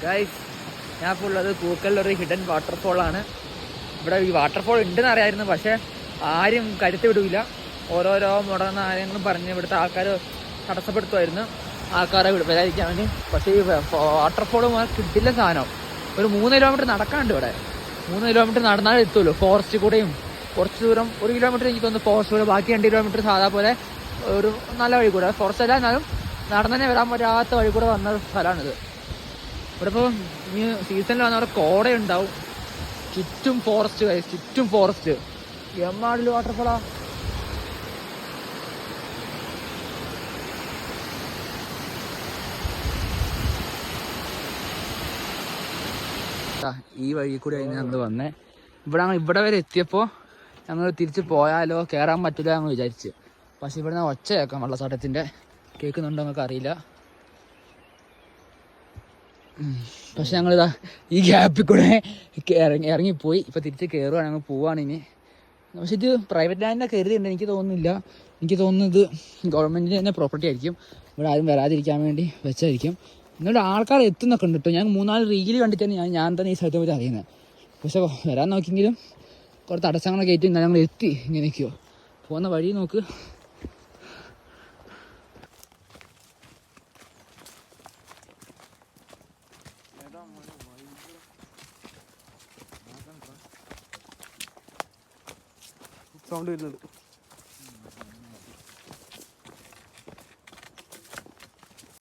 Guys, ഞാൻ ഇപ്പോൾ ഉള്ളത് പൂക്കലിലൊരു ഹിഡൻ വാട്ടർഫോളാണ്. ഇവിടെ ഈ വാട്ടർഫോൾ ഉണ്ടെന്ന് അറിയാമായിരുന്നു, പക്ഷേ ആരും കരുത്ത് വിടില്ല. ഓരോരോ മുടങ്ങുന്ന കാര്യങ്ങളും പറഞ്ഞ് ഇവിടുത്തെ ആൾക്കാർ തടസ്സപ്പെടുത്തുമായിരുന്നു ആൾക്കാരെ വരാതിരിക്കാൻ വേണ്ടി. പക്ഷേ ഈ വാട്ടർഫോൾ കിട്ടില്ല സാധനം. ഒരു 3 കിലോമീറ്റർ നടക്കാനുണ്ട് ഇവിടെ. 3 കിലോമീറ്റർ നടന്നാലേ എത്തുമല്ലോ. ഫോറസ്റ്റ് കൂടെയും കുറച്ച് ദൂരം, 1 കിലോമീറ്റർ എനിക്ക് തോന്നുന്നു ഫോറസ്റ്റ് കൂടെ, ബാക്കി 2 കിലോമീറ്റർ സാധാ പോലെ ഒരു നല്ല വഴി കൂടെ. ഫോറസ്റ്റ് അല്ല, എന്നാലും നടന്നെ വരാൻ പറ്റാത്ത വഴി കൂടെ വന്ന സ്ഥലമാണിത്. ഇവിടെ ഇപ്പോൾ ഈ സീസണിൽ വന്നവിടെ കോടയുണ്ടാവും. ചുറ്റും ഫോറസ്റ്റ്, ചുറ്റും ഫോറസ്റ്റ്. എമ്മാടിൽ വാട്ടർഫോളാ. ഈ വഴി കൂടെ ആയിരുന്നു ഞങ്ങൾ വന്നേ. ഇവിടെ വരെ എത്തിയപ്പോൾ ഞങ്ങൾ തിരിച്ച് പോയാലോ, കയറാൻ പറ്റില്ല എന്ന് വിചാരിച്ച്. പക്ഷെ ഇവിടെ നിന്ന് ഒച്ച കേൾക്കാം, വെള്ളച്ചാട്ടത്തിൻ്റെ. കേൾക്കുന്നുണ്ടോ എന്നൊക്കെ അറിയില്ല. പക്ഷെ ഞങ്ങളിതാ ഈ ഗ്യാപ്പിൽ കൂടെ ഇറങ്ങിപ്പോയി. ഇപ്പോൾ തിരിച്ച് കയറുകയാണ്, ഞങ്ങൾ പോവുകയാണ് ഇനി. പക്ഷെ ഇത് പ്രൈവറ്റ് ലാൻഡിനെ കരുതിയുണ്ട്. എനിക്ക് തോന്നുന്നത് ഗവൺമെൻറ്റിൻ്റെ തന്നെ പ്രോപ്പർട്ടി ആയിരിക്കും. ഇവിടെ ആരും വരാതിരിക്കാൻ വേണ്ടി വെച്ചായിരിക്കും. എന്നിട്ട് ആൾക്കാർ എത്തുന്നൊക്കെ ഉണ്ട് കേട്ടോ. ഞാൻ 3-4 റീല് കണ്ടിട്ടാണ് ഞാൻ തന്നെ ഈ സ്ഥലത്തെ പറ്റി അറിയുന്നത്. പക്ഷെ വരാൻ നോക്കിയെങ്കിലും കുറച്ച് തടസ്സങ്ങളൊക്കെ കയറ്റി ഞങ്ങൾ എത്തി. ഇങ്ങനെയൊക്കെയോ പോകുന്ന വഴി നോക്ക്. സൗണ്ട് വരുന്നത്